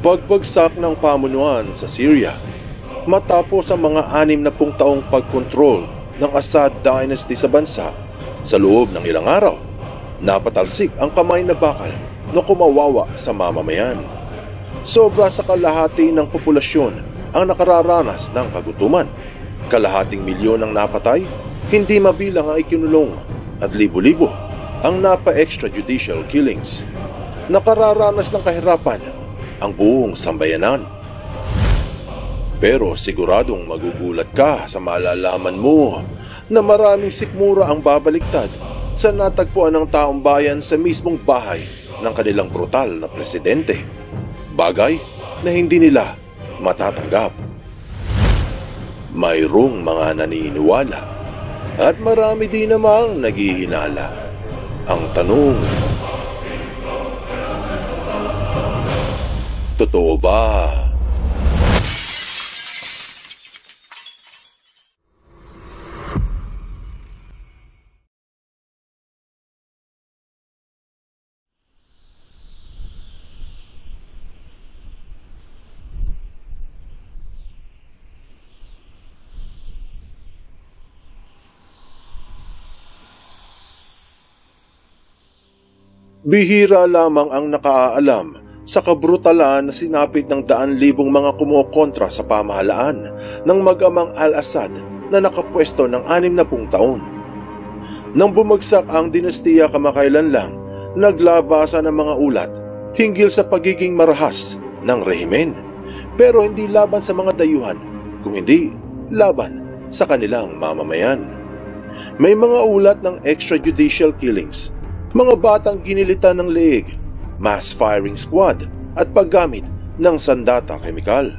Pagbagsak ng pamunuan sa Syria matapos ang mga 60 taong pagkontrol ng Assad Dynasty sa bansa, sa loob ng ilang araw, napatalsik ang kamay na bakal na kumawawa sa mamamayan. Sobra sa kalahati ng populasyon ang nakararanas ng kagutuman. Kalahating milyon ang napatay, hindi mabilang ang ikinulong, at libo-libo ang napa-extrajudicial killings. Nakararanas ng kahirapan ang buong sambayanan. Pero siguradong magugulat ka sa malalaman mo na maraming sikmura ang babaliktad sa natagpuan ng taong bayan sa mismong bahay ng kanilang brutal na presidente. Bagay na hindi nila matatanggap. Mayroong mga naniniwala at marami din namang naghihinala. Ang tanong, totoo ba? Bihira lamang ang nakaalam sa kabrutalan na sinapit ng 100,000 mga kumokontra sa pamahalaan ng mag-amang Al-Assad na nakapwesto ng 60 taon. Nang bumagsak ang dinastiya kamakailan lang, naglabasa ng mga ulat hinggil sa pagiging marahas ng rehimen. Pero hindi laban sa mga dayuhan, kung hindi laban sa kanilang mamamayan. May mga ulat ng extrajudicial killings, mga batang ginilitan ng leeg, mass firing squad at paggamit ng sandata kemikal.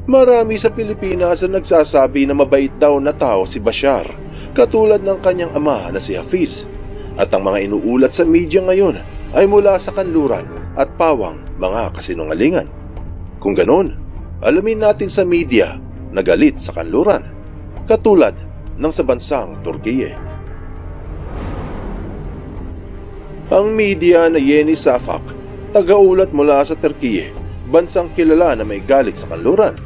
Marami sa Pilipinas ang nagsasabi na mabait daw na tao si Bashar, katulad ng kanyang ama na si Hafiz, at ang mga inuulat sa media ngayon ay mula sa kanluran at pawang mga kasinungalingan. Kung ganon, alamin natin sa media na galit sa kanluran, katulad ng sa bansang Turkiye. Ang media na Yeni Safak, tagaulat mula sa Turkiye, bansang kilala na may galit sa kanluran.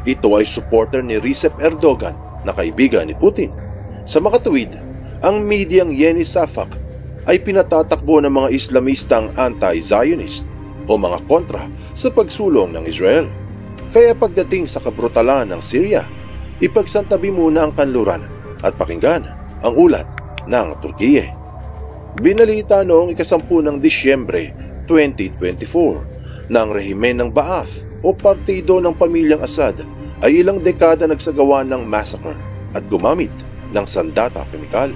Ito ay supporter ni Recep Erdogan na kaibigan ni Putin. Sa makatuwid, ang medyang Yeni Safak ay pinatatakbo ng mga Islamistang anti-Zionist o mga kontra sa pagsulong ng Israel. Kaya pagdating sa kabrutalan ng Syria, ipagsantabi muna ang kanluran at pakinggan ang ulat ng Turkiye. Binalita noong 10 ng Disyembre 2024 na ang rehimen ng Ba'ath o partido ng pamilyang Assad ay ilang dekada nagsagawa ng massacre at gumamit ng sandata kemikal.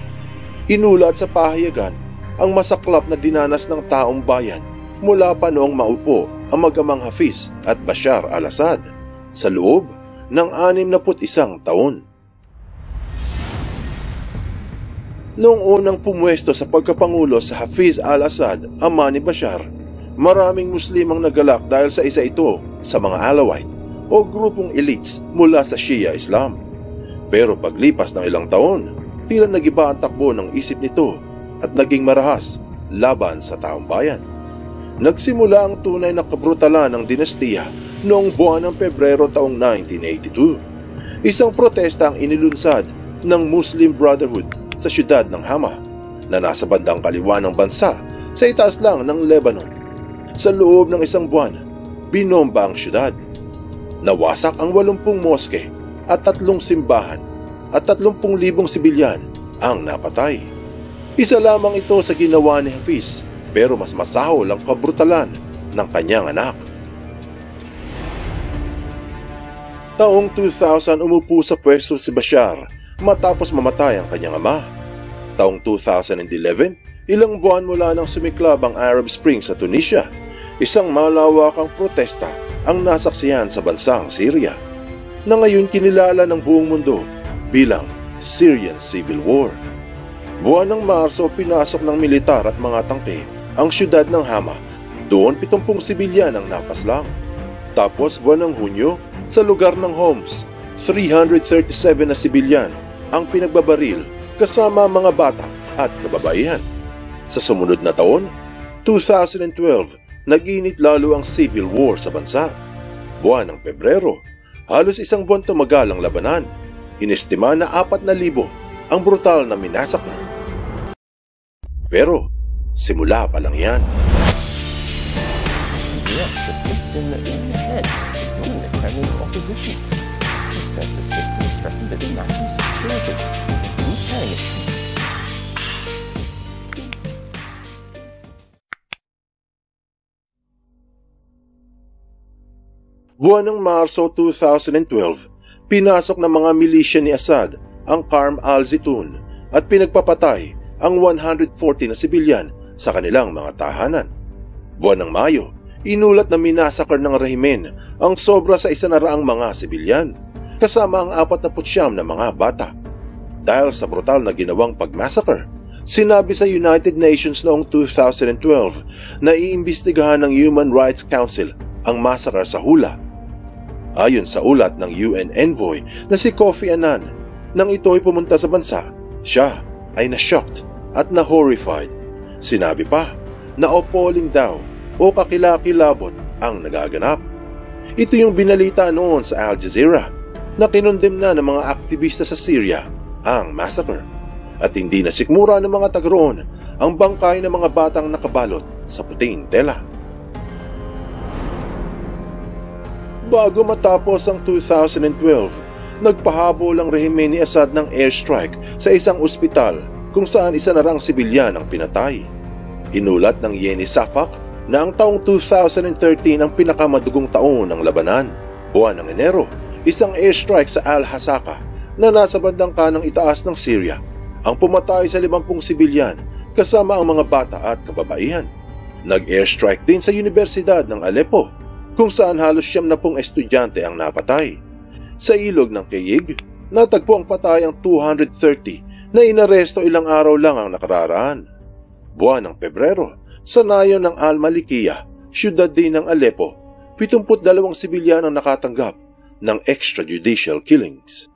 Inulat sa pahayagan ang masaklap na dinanas ng taong bayan mula pa noong maupo ang mag-amang Hafiz at Bashar al-Assad sa loob ng 61 taon. Noong unang pumwesto sa pagkapangulo sa Hafiz al-Assad, ama ni Bashar, maraming Muslim ang nagalak dahil sa isa ito sa mga Alawite o grupong elites mula sa Shia Islam. Pero paglipas ng ilang taon, tila nagiba ang takbo ng isip nito at naging marahas laban sa taong bayan. Nagsimula ang tunay na kabrutalan ng dinastiya noong buwan ng Pebrero taong 1982. Isang protesta ang inilunsad ng Muslim Brotherhood sa siyudad ng Hama na nasa bandang kaliwa ng bansa sa itaas lang ng Lebanon. Sa loob ng isang buwan, binomba ang siyudad. Nawasak ang 80 moske at 3 simbahan at 30,000 sibilyan ang napatay. Isa lamang ito sa ginawa ni Hafiz, pero mas masahol ang kabrutalan ng kanyang anak. Taong 2000 umupo sa pwesto si Bashar matapos mamatay ang kanyang ama. Taong 2011, ilang buwan mula nang sumiklab ang Arab Spring sa Tunisia, isang malawakang protesta ang nasaksihan sa bansang Syria, na ngayon kinilala ng buong mundo bilang Syrian Civil War. Buwan ng Marso, pinasok ng militar at mga tangke ang siyudad ng Hama. Doon 70 sibilyan ang napaslang. Tapos buwan ng Hunyo, sa lugar ng Homs, 337 na sibilyan ang pinagbabaril kasama mga bata at kababaihan. Sa sumunod na taon, 2012, nag-init lalo ang civil war sa bansa. Buwan ng Pebrero, halos isang buwan tumagal ang labanan. Inestima na 4,000 ang brutal na minasakre. Pero simula pa lang yan. The US persists in the head, ignoring the Kremlin's opposition. Moscow says the system threatens its national security, detailing its peace. Buwan ng Marso 2012, pinasok ng mga milisya ni Assad ang Qarm al-Zitoun at pinagpapatay ang 140 na sibilyan sa kanilang mga tahanan. Buwan ng Mayo, inulat na minasakar ng rehimen ang sobra sa 100 mga sibilyan, kasama ang 49 na mga bata. Dahil sa brutal na ginawang pagmassacre, sinabi sa United Nations noong 2012 na iimbestigahan ng Human Rights Council ang massacre sa Hula. Ayon sa ulat ng UN envoy na si Kofi Annan, nang ito'y pumunta sa bansa, siya ay na-shocked at na-horrified. Sinabi pa na appalling daw o kakilakilabot ang nagaganap. Ito yung binalita noon sa Al Jazeera na kinondem na ng mga aktivista sa Syria ang massacre at hindi nasikmura ng mga taga-roon ang bangkay ng mga batang nakabalot sa puting tela. Bago matapos ang 2012, nagpahabol ang rehimen ni Assad ng airstrike sa isang ospital kung saan isa na rang sibilyan ang pinatay. Inulat ng Yeni Safak na ang taong 2013 ang pinakamadugong taon ng labanan. Buwan ng Enero, isang airstrike sa Al-Hasaka na nasa bandang kanang itaas ng Syria ang pumatay sa 50 sibilyan kasama ang mga bata at kababaihan. Nag-airstrike din sa Universidad ng Aleppo kung saan halos 70 estudyante ang napatay. Sa ilog ng Kiyig, natagpo ang patay ang 230 na inaresto ilang araw lang ang nakararaan. Buwan ng Pebrero, sa nayon ng Al-Malikiya, syudad din ng Aleppo, 72 sibilyan ang nakatanggap ng extrajudicial killings.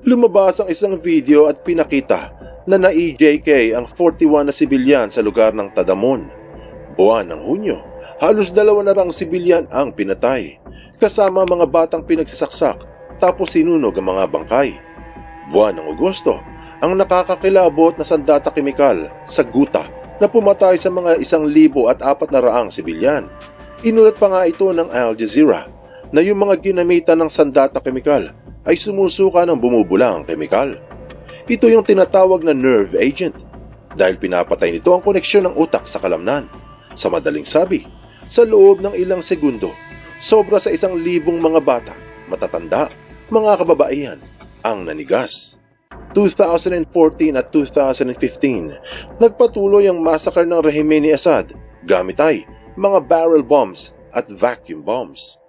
Lumabas ang isang video at pinakita na na-EJK ang 41 na sibilyan sa lugar ng Tadamon. Buwan ng Hunyo, halos 2 na rang sibilyan ang pinatay, kasama mga batang pinagsasaksak tapos sinunog ang mga bangkay. Buwan ng Agosto, ang nakakakilabot na sandata kemikal sa Guta na pumatay sa mga 1,400 sibilyan. Inulat pa nga ito ng Al Jazeera na yung mga ginamitan ng sandata kemikal ay sumusuka ng bumubulang kemikal. Ito yung tinatawag na nerve agent dahil pinapatay nito ang koneksyon ng utak sa kalamnan. Sa madaling sabi, sa loob ng ilang segundo, sobra sa 1,000 mga bata, matatanda, mga kababaihan ang nanigas. 2014 at 2015, nagpatuloy ang massacre ng rehimen ni Assad gamit ay mga barrel bombs at vacuum bombs.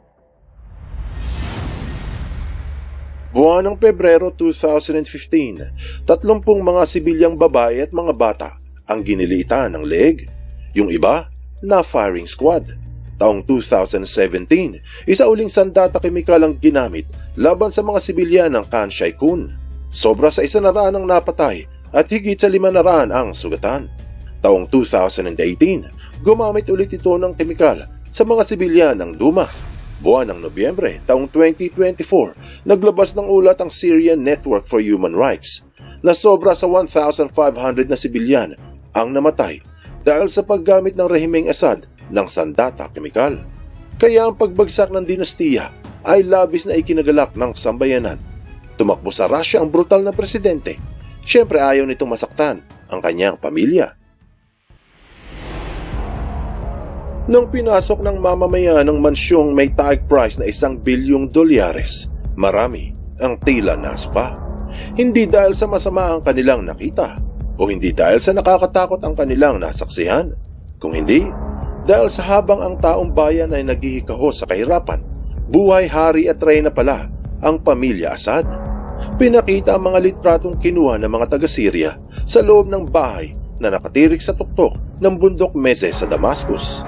Buwan ng Pebrero 2015, 30 mga sibilyang babae at mga bata ang ginilitan ng leeg. Yung iba, na firing squad. Taong 2017, isa uling sandata kemikal ang ginamit laban sa mga sibilyan ng Khan Shaykhun. Sobra sa 100 ang napatay at higit sa 500 ang sugatan. Taong 2018, gumamit ulit ito ng kemikal sa mga sibilyan ng Duma. Buwan ng Nobyembre, taong 2024, naglabas ng ulat ang Syrian Network for Human Rights na sobra sa 1,500 na sibilyan ang namatay dahil sa paggamit ng rehimeng Assad ng sandata kemikal. Kaya ang pagbagsak ng dinastiya ay labis na ikinagalak ng sambayanan. Tumakbo sa Russia ang brutal na presidente. Siyempre ayaw nitong masaktan ang kanyang pamilya. Nang pinasok ng mamamayan ng mansyong may tag price na $1 bilyong, marami ang tila naspa. Hindi dahil sa masama ang kanilang nakita, o hindi dahil sa nakakatakot ang kanilang nasaksihan, kung hindi dahil sa habang ang taong bayan ay naghihikaho sa kahirapan, buhay, hari at reyna pala ang pamilya Assad. Pinakita ang mga litratong kinuha ng mga taga-Syria sa loob ng bahay na nakatirik sa tuktok ng bundok Meze sa Damascus.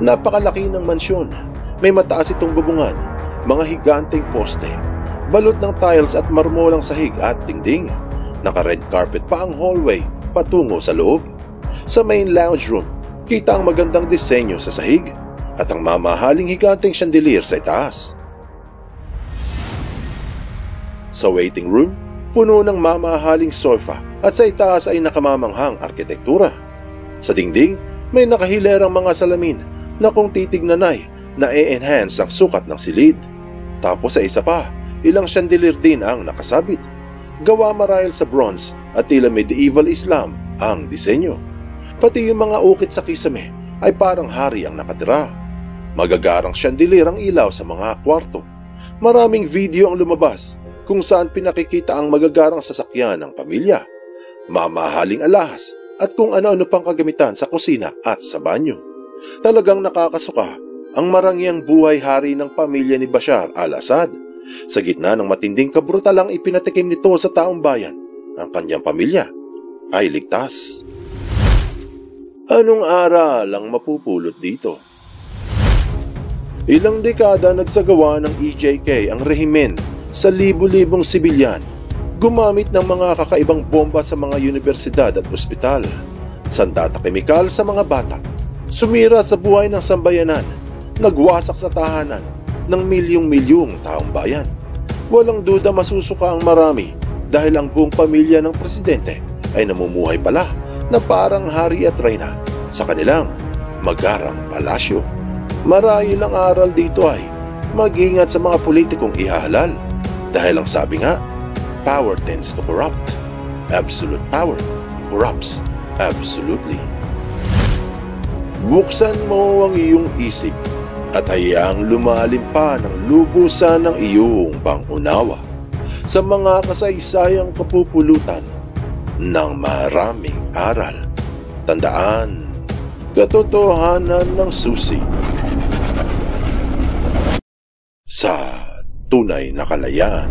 Napakalaki ng mansyon, may mataas itong bubungan, mga higanteng poste, balot ng tiles at marmolang sahig at dingding. Naka-red carpet pa ang hallway patungo sa loob. Sa main lounge room, kita ang magandang disenyo sa sahig at ang mamahaling higanteng chandelier sa itaas. Sa waiting room, puno ng mamahaling sofa at sa itaas ay nakamamanghang arkitektura. Sa dingding, may nakahilerang mga salamin na kung titignan ay na-enhance ang sukat ng silid. Tapos sa isa pa, ilang chandelier din ang nakasabit. Gawa marahil sa bronze at tila medieval Islam ang disenyo. Pati yung mga ukit sa kisame ay parang hari ang nakatira. Magagarang chandelier ang ilaw sa mga kwarto. Maraming video ang lumabas kung saan pinakikita ang magagarang sasakyan ng pamilya, mamahaling alahas at kung ano-ano pang kagamitan sa kusina at sa banyo. Talagang nakakasuka ang marangyang buhay hari ng pamilya ni Bashar al-Assad. Sa gitna ng matinding kabrutalang ipinatikim nito sa taong bayan, ang kanyang pamilya ay ligtas. Anong aral ang mapupulot dito? Ilang dekada nagsagawa ng EJK ang rehimen sa libu-libong sibilyan, gumamit ng mga kakaibang bomba sa mga universidad at ospital, sandata kemikal sa mga bata, sumira sa buhay ng sambayanan, nagwasak sa tahanan ng milyong-milyong taong bayan. Walang duda masusuka ang marami dahil ang buong pamilya ng presidente ay namumuhay pala na parang hari at reyna sa kanilang magarang palasyo. Marahil ang aral dito ay mag-ingat sa mga politikong ihahalal dahil ang sabi nga, power tends to corrupt. Absolute power corrupts absolutely. Buksan mo ang iyong isip at hayaang lumalim pa ng lubusan ng iyong pangunawa sa mga kasaysayang kapupulutan ng maraming aral. Tandaan, katotohanan ng susi sa tunay na kalayaan.